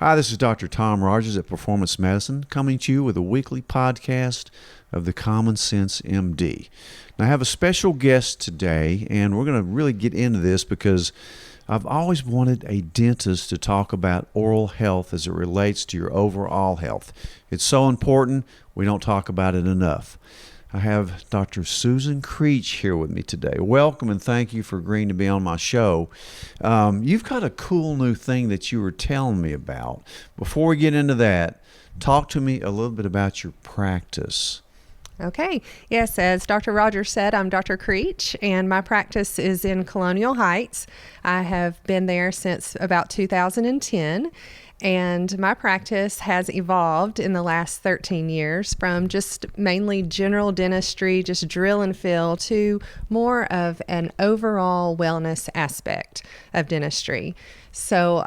Hi, this is Dr. Tom Rogers at Performance Medicine, coming to you with a weekly podcast of the Common Sense MD. Now, I have a special guest today, and we're going to really get into this because I've always wanted a dentist to talk about oral health as it relates to your overall health. It's so important, we don't talk about it enough. I have Dr. Susan Creech here with me today. Welcome and thank you for agreeing to be on my show. You've got a cool new thing that you were telling me about. Before we get into that, talk to me a little bit about your practice. Okay. Yes, as Dr. Rogers said, I'm Dr. Creech, and my practice is in Colonial Heights. I have been there since about 2010. And my practice has evolved in the last 13 years from just mainly general dentistry, just drill and fill, to more of an overall wellness aspect of dentistry. So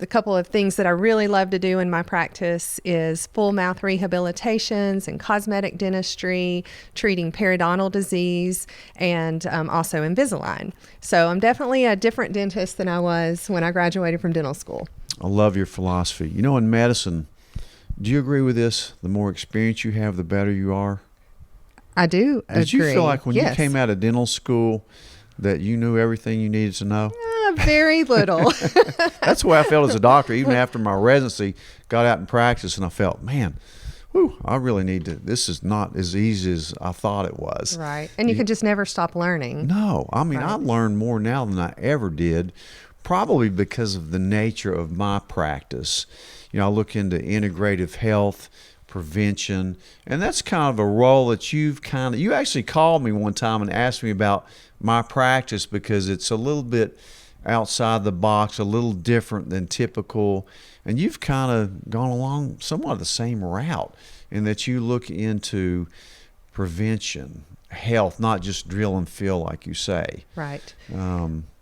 a couple of things that I really love to do in my practice is full mouth rehabilitations and cosmetic dentistry, treating periodontal disease, and also Invisalign. So I'm definitely a different dentist than I was when I graduated from dental school. I love your philosophy. You know, in medicine, do you agree with this? The more experience you have, the better you are? I do agree. Did you feel like when Yes. you came out of dental school that you knew everything you needed to know? Very little. That's the way I felt as a doctor, even after my residency, got out in practice, and I felt, man, I really need to, this is not as easy as I thought it was. Right. And you can just never stop learning. No, I mean, Right. I learn more now than I ever did, probably because of the nature of my practice. You know, I look into integrative health, prevention, and that's kind of a role that you actually called me one time and asked me about my practice because it's a little bit outside the box, a little different than typical, and you've kind of gone along somewhat the same route in that you look into prevention, health, not just drill and fill like you say. Right.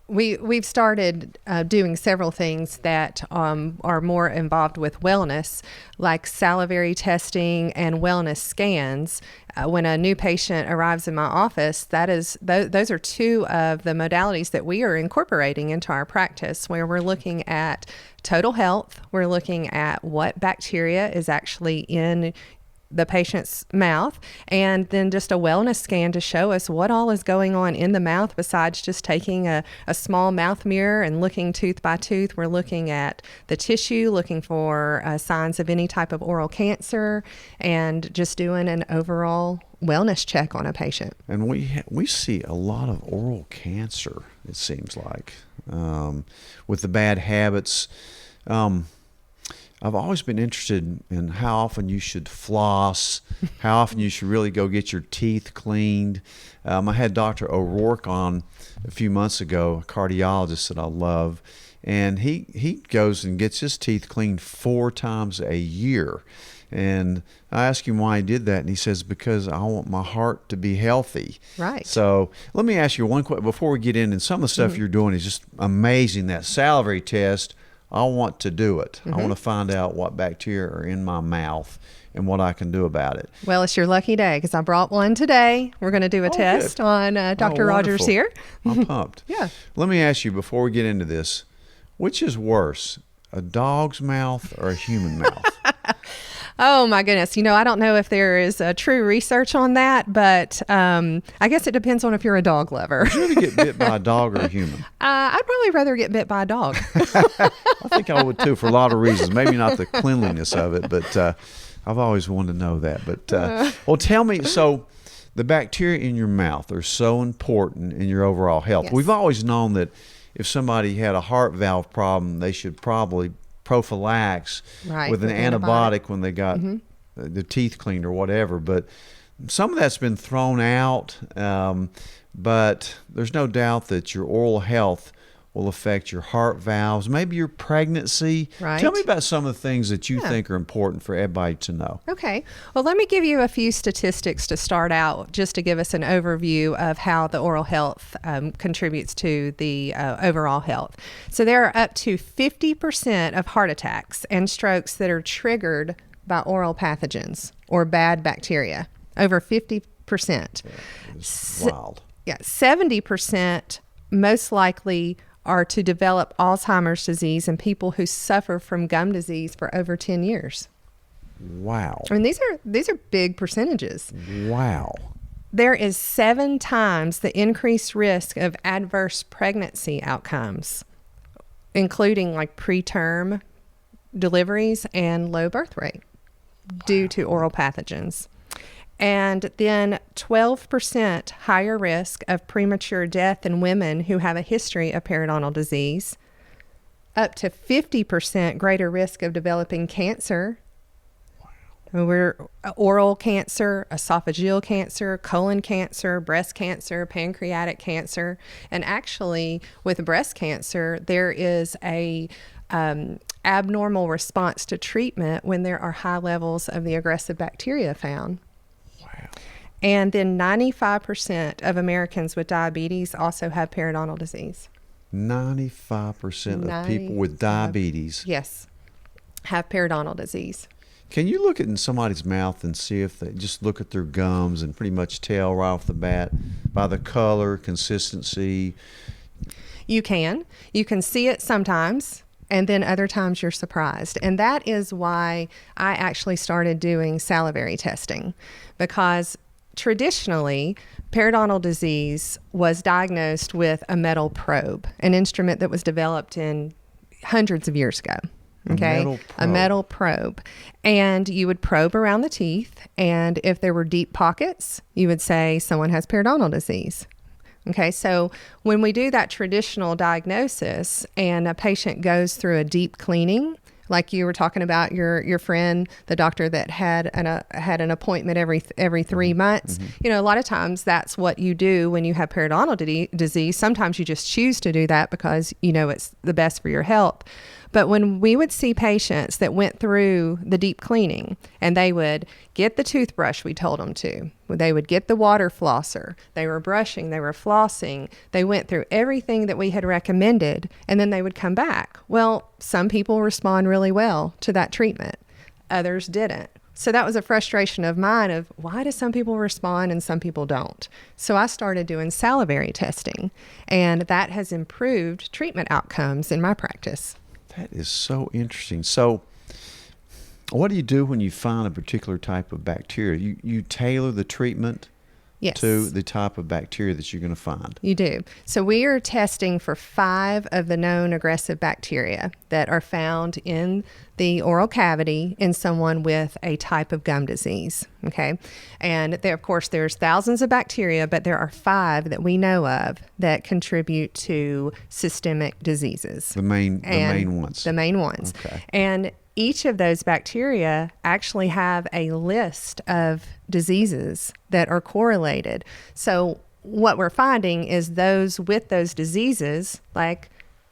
We've started doing several things that are more involved with wellness, like salivary testing and wellness scans. When a new patient arrives in my office, those are two of the modalities that we are incorporating into our practice, where we're looking at total health. We're looking at what bacteria is actually in the patient's mouth, and then just a wellness scan to show us what all is going on in the mouth besides just taking a small mouth mirror and looking tooth by tooth. We're looking at the tissue, looking for signs of any type of oral cancer, and just doing an overall wellness check on a patient. And we see a lot of oral cancer, it seems like, with the bad habits. I've always been interested in how often you should floss, how often you should really go get your teeth cleaned. I had Dr. O'Rourke on a few months ago, a cardiologist that I love, and he goes and gets his teeth cleaned 4 times a year. And I asked him why he did that, and he says, because I want my heart to be healthy. Right. So let me ask you one question before we get in, and some of the stuff you're doing is just amazing. That salivary test, I want to do it. I want to find out what bacteria are in my mouth and what I can do about it. Well, it's your lucky day because I brought one today. We're going to do a test on Dr. Rogers wonderful. here. I'm pumped. Yeah. Let me ask you before we get into this, which is worse, a dog's mouth or a human mouth? Oh, my goodness. I don't know if there is true research on that, but I guess it depends on if you're a dog lover. Would you rather get bit by a dog or a human? I'd probably rather get bit by a dog. I think I would too, for a lot of reasons. Maybe not the cleanliness of it, but I've always wanted to know that. But well, tell me, so the bacteria in your mouth are so important in your overall health. Yes. We've always known that if somebody had a heart valve problem, they should probably prophylax with an antibiotic when they got their teeth cleaned or whatever. But some of that's been thrown out, but there's no doubt that your oral health will affect your heart valves, maybe your pregnancy. Right. Tell me about some of the things that you think are important for everybody to know. Okay. Well, let me give you a few statistics to start out, just to give us an overview of how the oral health contributes to the overall health. So there are up to 50% of heart attacks and strokes that are triggered by oral pathogens or bad bacteria. Over 50%. It's wild. Yeah, 70% most likely are to develop Alzheimer's disease in people who suffer from gum disease for over 10 years. Wow. I mean, these are big percentages. Wow. There is 7 times the increased risk of adverse pregnancy outcomes, including like preterm deliveries and low birth rate due to oral pathogens. And then 12% higher risk of premature death in women who have a history of periodontal disease, up to 50% greater risk of developing cancer. We're oral cancer, esophageal cancer, colon cancer, breast cancer, pancreatic cancer. And actually, with breast cancer, there is a abnormal response to treatment when there are high levels of the aggressive bacteria found. Wow. And then 95% of Americans with diabetes also have periodontal disease. 95% of people with diabetes. Yes, have periodontal disease. Can you look in somebody's mouth and see if they just look at their gums and pretty much tell right off the bat by the color, consistency? You can. You can see it sometimes, and then other times you're surprised. And that is why I actually started doing salivary testing, because traditionally, periodontal disease was diagnosed with a metal probe, an instrument that was developed in hundreds of years ago. Okay, a metal probe. And you would probe around the teeth, and if there were deep pockets, you would say someone has periodontal disease. Okay, so when we do that traditional diagnosis and a patient goes through a deep cleaning, like you were talking about your friend, the doctor that had an appointment every 3 months. Mm-hmm. You know, a lot of times that's what you do when you have periodontal disease. Sometimes you just choose to do that because you know it's the best for your health. But when we would see patients that went through the deep cleaning and they would get the toothbrush we told them to, they would get the water flosser, they were brushing, they were flossing, they went through everything that we had recommended, and then they would come back. Well, some people respond really well to that treatment. Others didn't. So that was a frustration of mine of why do some people respond and some people don't? So I started doing salivary testing, and that has improved treatment outcomes in my practice. That is so interesting. So what do you do when you find a particular type of bacteria? You tailor the treatment to the type of bacteria that you're going to find. You do. So we are testing for 5 of the known aggressive bacteria that are found in the oral cavity in someone with a type of gum disease. Okay. And there, of course, there's thousands of bacteria, but there are 5 that we know of that contribute to systemic diseases. The main ones. The main ones. Okay. And each of those bacteria actually have a list of diseases that are correlated. So what we're finding is those with those diseases, like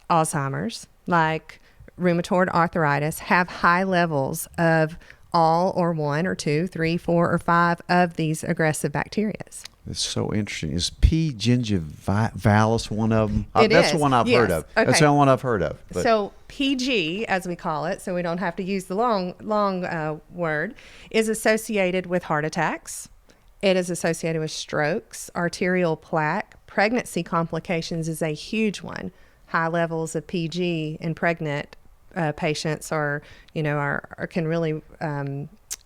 Alzheimer's, like rheumatoid arthritis, have high levels of all or 1 or 2, 3, 4, or 5 of these aggressive bacteria. It's so interesting. Is P. gingivalis one of them? That's the one I've heard of. Okay. That's the only one I've heard of. But. So PG, as we call it, so we don't have to use the long word, is associated with heart attacks. It is associated with strokes, arterial plaque. Pregnancy complications is a huge one. High levels of PG in pregnant patients can really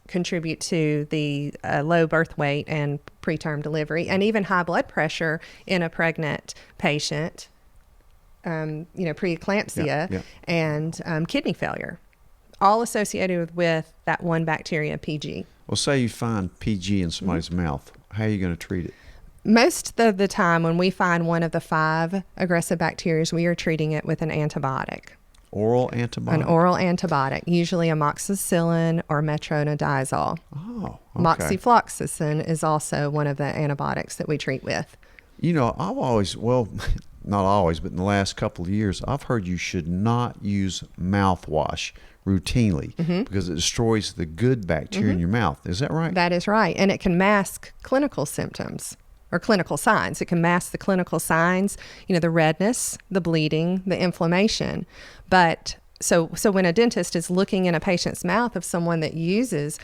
contribute to the low birth weight and preterm delivery, and even high blood pressure in a pregnant patient, preeclampsia and kidney failure, all associated with that one bacteria, PG. Well, say you find PG in somebody's mouth. How are you going to treat it? Most of the time when we find one of the 5 aggressive bacteria, we are treating it with an antibiotic. Oral antibiotic? An oral antibiotic, usually amoxicillin or metronidazole. Oh, okay. Moxifloxacin is also one of the antibiotics that we treat with. You know, I've always, well, not always, but in the last couple of years, I've heard you should not use mouthwash routinely because it destroys the good bacteria in your mouth. Is that right? That is right. And it can mask clinical symptoms or clinical signs. It can mask the clinical signs, the redness, the bleeding, the inflammation. But so when a dentist is looking in a patient's mouth of someone that uses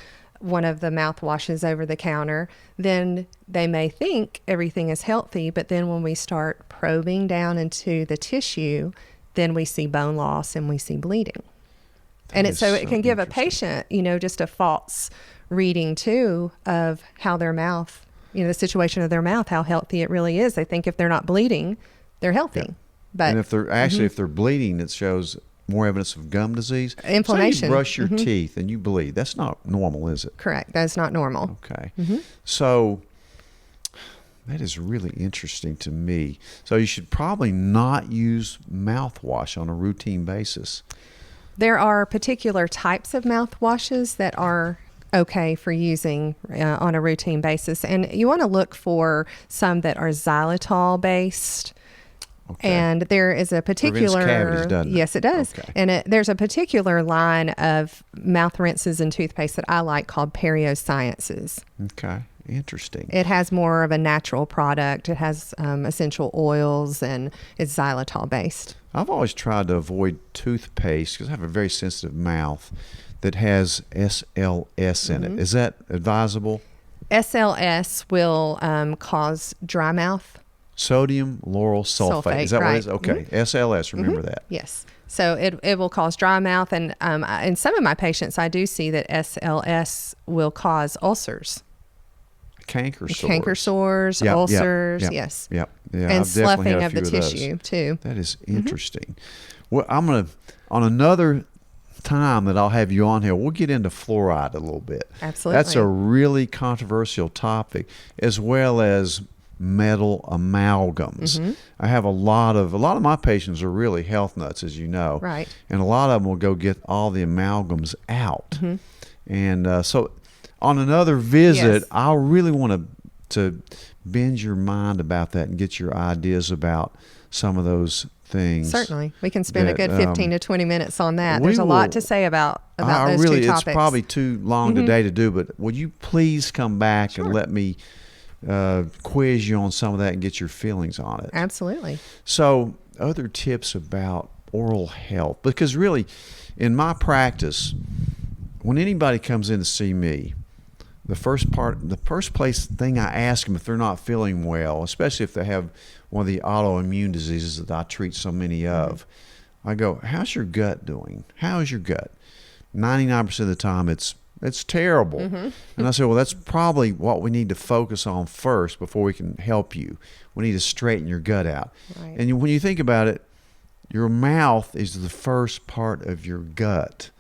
one of the mouthwashes over the counter, then they may think everything is healthy, but then when we start probing down into the tissue, then we see bone loss and we see bleeding. And it can give a patient, just a false reading too of how their mouth, the situation of their mouth, how healthy it really is. They think if they're not bleeding, they're healthy. Yeah. But and if they're if they're bleeding, it shows more evidence of gum disease. Inflammation. So you brush your teeth and you bleed. That's not normal, is it? Correct. That's not normal. Okay. So that is really interesting to me. So you should probably not use mouthwash on a routine basis. There are particular types of mouthwashes that are okay for using on a routine basis. And you want to look for some that are xylitol based. Okay. And there is a particular, cavities, doesn't it? Yes, it does. Okay. And there's a particular line of mouth rinses and toothpaste that I like called Perio Sciences. Okay, interesting. It has more of a natural product. It has essential oils, and it's xylitol based. I've always tried to avoid toothpaste because I have a very sensitive mouth that has SLS in it. Is that advisable? SLS will cause dry mouth. Sodium lauryl sulfate. Is that what it is? Okay. SLS, remember that. Yes. So it will cause dry mouth. And in some of my patients, I do see that SLS will cause ulcers. Canker sores, ulcers, yes. Yep. Yeah, and I've sloughing of the of tissue, too. That is interesting. Well, I'm going to, on another time that I'll have you on here, we'll get into fluoride a little bit. Absolutely. That's a really controversial topic, as well as metal amalgams. I have a lot of my patients are really health nuts, as you know. Right. And a lot of them will go get all the amalgams out. And so on another visit, I really want to bend your mind about that and get your ideas about some of those things. Certainly. We can spend a good 15 to 20 minutes on that. There's a lot to say about those two topics. It's probably too long today to do, but would you please come back and let me quiz you on some of that and get your feelings on it? Absolutely. So other tips about oral health, because really in my practice, when anybody comes in to see me, the first thing I ask them if they're not feeling well, especially if they have one of the autoimmune diseases that I treat so many of, I go, how's your gut doing? How is your gut? 99% of the time it's terrible. And I said, well, that's probably what we need to focus on first before we can help you. We need to straighten your gut out. Right. And when you think about it, your mouth is the first part of your gut.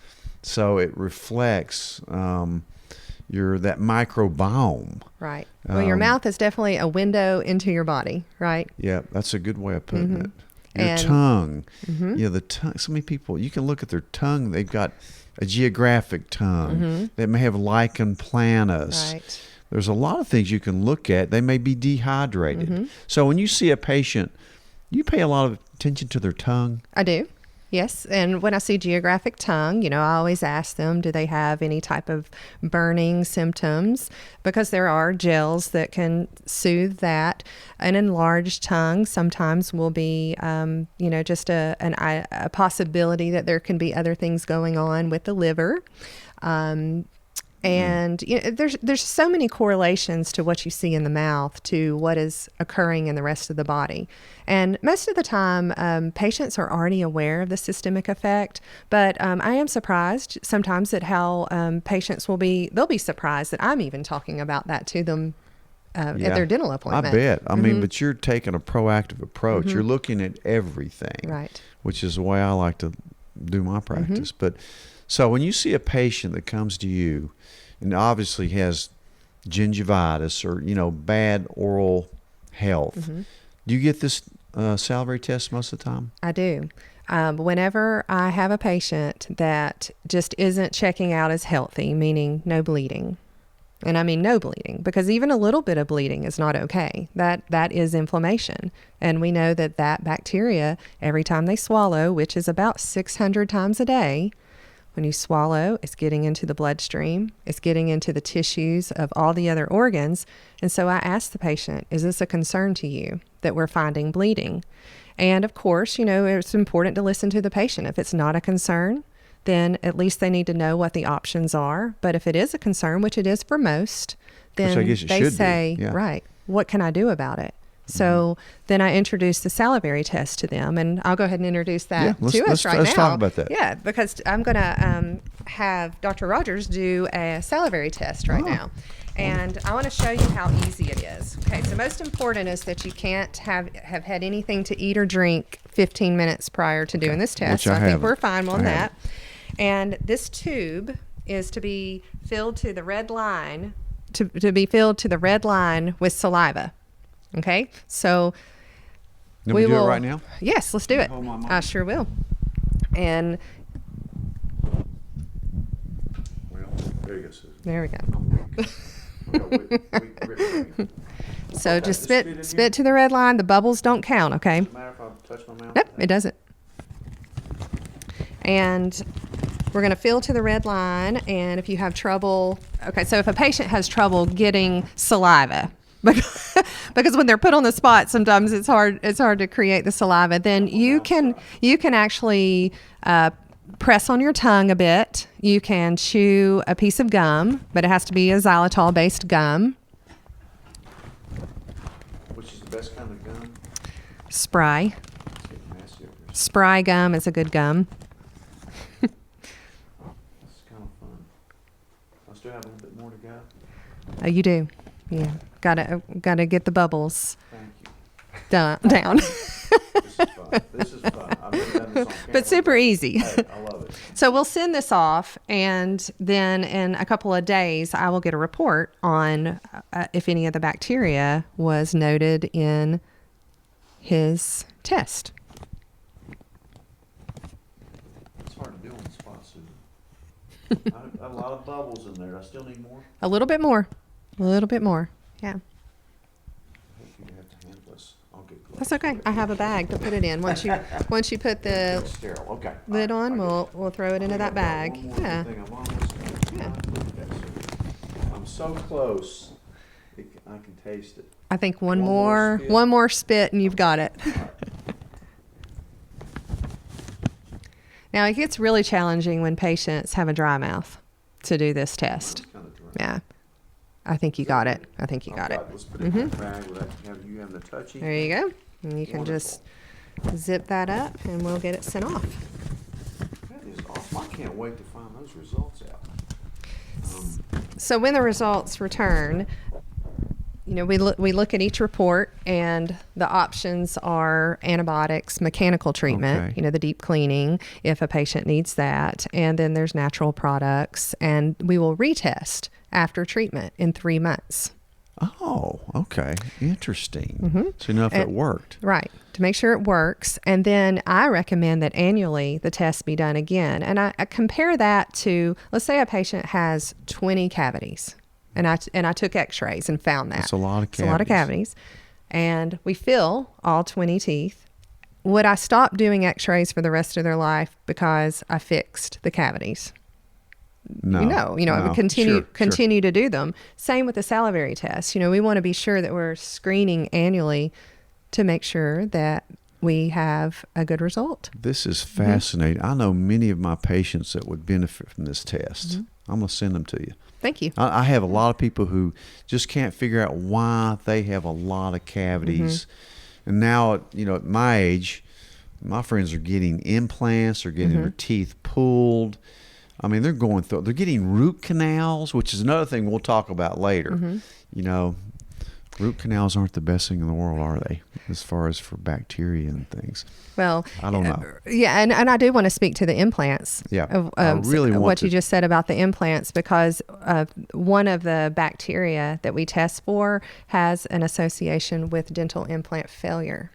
So it reflects that microbiome. Right. Well, your mouth is definitely a window into your body, right? Yeah, that's a good way of putting it. Your tongue. The tongue. So many people, you can look at their tongue. They've got a geographic tongue. They may have lichen planus. Right. There's a lot of things you can look at. They may be dehydrated. So when you see a patient, you pay a lot of attention to their tongue. I do. Yes. And when I see geographic tongue, I always ask them, do they have any type of burning symptoms? Because there are gels that can soothe that. An enlarged tongue sometimes will be, just a possibility that there can be other things going on with the liver. And there's so many correlations to what you see in the mouth to what is occurring in the rest of the body. And most of the time, patients are already aware of the systemic effect, but I am surprised sometimes at how patients they'll be surprised that I'm even talking about that to them at their dental appointment. I bet. I mean, but you're taking a proactive approach. You're looking at everything, right? Which is the way I like to do my practice. But so when you see a patient that comes to you and obviously has gingivitis or, bad oral health, do you get this salivary test most of the time? I do. Whenever I have a patient that just isn't checking out as healthy, meaning no bleeding, and I mean no bleeding, because even a little bit of bleeding is not okay. That is inflammation. And we know that bacteria, every time they swallow, which is about 600 times a day, when you swallow, it's getting into the bloodstream, it's getting into the tissues of all the other organs. And so I ask the patient, is this a concern to you that we're finding bleeding? And of course, it's important to listen to the patient. If it's not a concern, then at least they need to know what the options are. But if it is a concern, which it is for most, then they say, right, what can I do about it? So then I introduce the salivary test to them, and I'll go ahead and introduce that to us right now. Let's talk about that. Yeah, because I'm going to have Dr. Rogers do a salivary test right now. And I want to show you how easy it is. Okay, so most important is that you can't have had anything to eat or drink 15 minutes prior to doing this test. So I think we're fine on that. And this tube is to be filled to the red line, to be filled to the red line with saliva. Okay, so we will do it right now? Yes, let's do it. I sure will. And well, there you go, Susan. There we go. So just spit to the red line. The bubbles don't count, okay? Does it matter if I touch my mouth? Nope, it doesn't. And we're going to fill to the red line. And if you have trouble, okay, so if a patient has trouble getting saliva, because when they're put on the spot, sometimes it's hard to create the saliva, then you can actually press on your tongue a bit. You can chew a piece of gum, but it has to be a xylitol-based gum. Which is the best kind of gum? Spry. Spry gum is a good gum. This is kind of fun. I still have a little bit more to go. Oh, you do? Yeah. Gotta get the bubbles. Thank you. Down. This is fun. I've never done this on camera. But super easy. Hey, I love it. So we'll send this off, and then in a couple of days, I will get a report on if any of the bacteria was noted in his test. It's hard to do on the spot, Susan. I have a lot of bubbles in there. I still need more? A little bit more. Yeah. I hope you have to handle this. I'll get gloves. That's okay. I have a bag to put it in. Once you put the sterile. Okay. lid on, we'll throw it into that bag. Yeah. I'm so close. I can taste it. I think one more spit and you've got it. Now, it gets really challenging when patients have a dry mouth to do this test. Yeah. I think you got it. Let's put it in the bag without you having to touch it. There you go. And you can just zip that up and we'll get it sent off. That is awesome. I can't wait to find those results out. So when the results return, we look at each report, and the options are antibiotics, mechanical treatment, the deep cleaning if a patient needs that, and then there's natural products, and we will retest after treatment in 3 months. Oh, okay. Interesting. So you know if it worked. Right. To make sure it works. And then I recommend that annually the test be done again. And I compare that to, let's say a patient has 20 cavities. And I took x-rays and found that. That's a lot of cavities. It's a lot of cavities. And we fill all 20 teeth. Would I stop doing x-rays for the rest of their life because I fixed the cavities? No. I would continue to do them. Same with the salivary test. We want to be sure that we're screening annually to make sure that we have a good result. This is fascinating. I know many of my patients that would benefit from this test. I'm going to send them to you. Thank you. I have a lot of people who just can't figure out why they have a lot of cavities. And now, at my age, my friends are getting implants, or getting their teeth pulled. I mean, they're getting root canals, which is another thing we'll talk about later. Root canals aren't the best thing in the world, are they? As far as for bacteria and things. Well, I don't know. Yeah, and I do want to speak to the implants. Yeah, I really want what you just said about the implants, because one of the bacteria that we test for has an association with dental implant failure.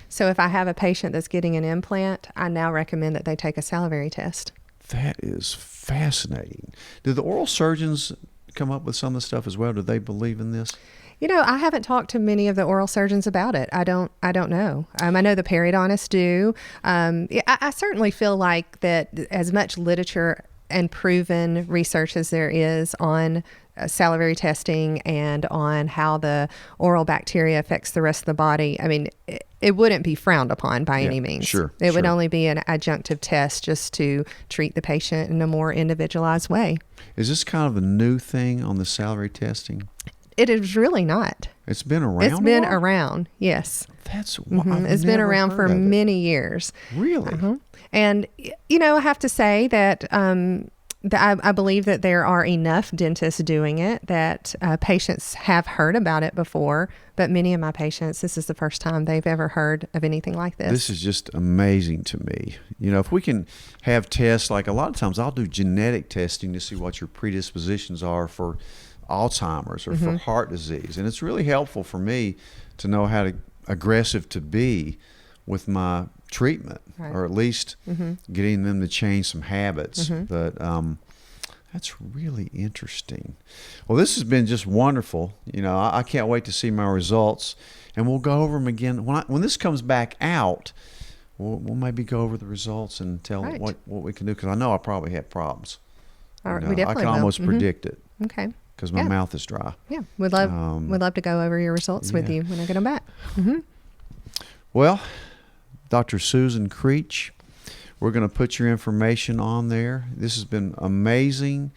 So if I have a patient that's getting an implant, I now recommend that they take a salivary test. That is fascinating. Do the oral surgeons come up with some of the stuff as well? Do they believe in this? I haven't talked to many of the oral surgeons about it. I don't know. I know the periodontists do. I certainly feel like that as much literature and proven research as there is on salivary testing and on how the oral bacteria affects the rest of the body, I mean, it wouldn't be frowned upon by any means. Sure. It would only be an adjunctive test just to treat the patient in a more individualized way. Is this kind of a new thing on the salivary testing? It is really not. It's been around. It's been around, yes. That's It's been around for many years. Really? And I have to say that I believe that there are enough dentists doing it that patients have heard about it before, but many of my patients, this is the first time they've ever heard of anything like this. This is just amazing to me. If we can have tests, like a lot of times I'll do genetic testing to see what your predispositions are for Alzheimer's or for heart disease. And it's really helpful for me to know how aggressive to be with my treatment, or at least getting them to change some habits. But that's really interesting. Well, this has been just wonderful. I can't wait to see my results, and we'll go over them again when this comes back out. We'll maybe go over the results and tell what we can do, because I know I probably have problems. We definitely I can almost predict it. Okay. Because my mouth is dry. Yeah, we'd love to go over your results with you when I get them back. Well, Dr. Susan Creech, we're going to put your information on there. This has been amazing.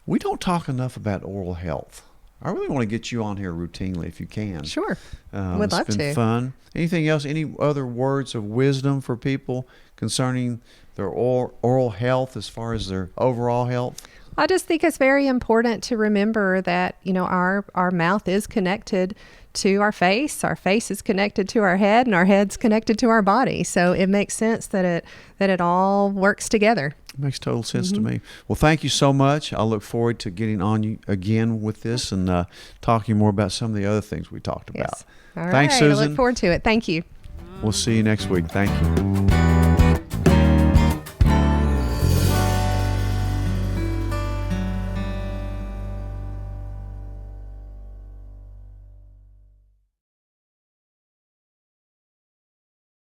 We don't talk enough about oral health. I really want to get you on here routinely if you can. Sure. Would love to. It's been fun. Anything else? Any other words of wisdom for people concerning their oral health as far as their overall health? I just think it's very important to remember that, our mouth is connected to our face is connected to our head, and our head's connected to our body. So it makes sense that it all works together. It makes total sense to me. Well, thank you so much. I look forward to getting on you again with this and talking more about some of the other things we talked about. Yes. All Thanks, right. Susan. I look forward to it. Thank you. We'll see you next week. Thank you.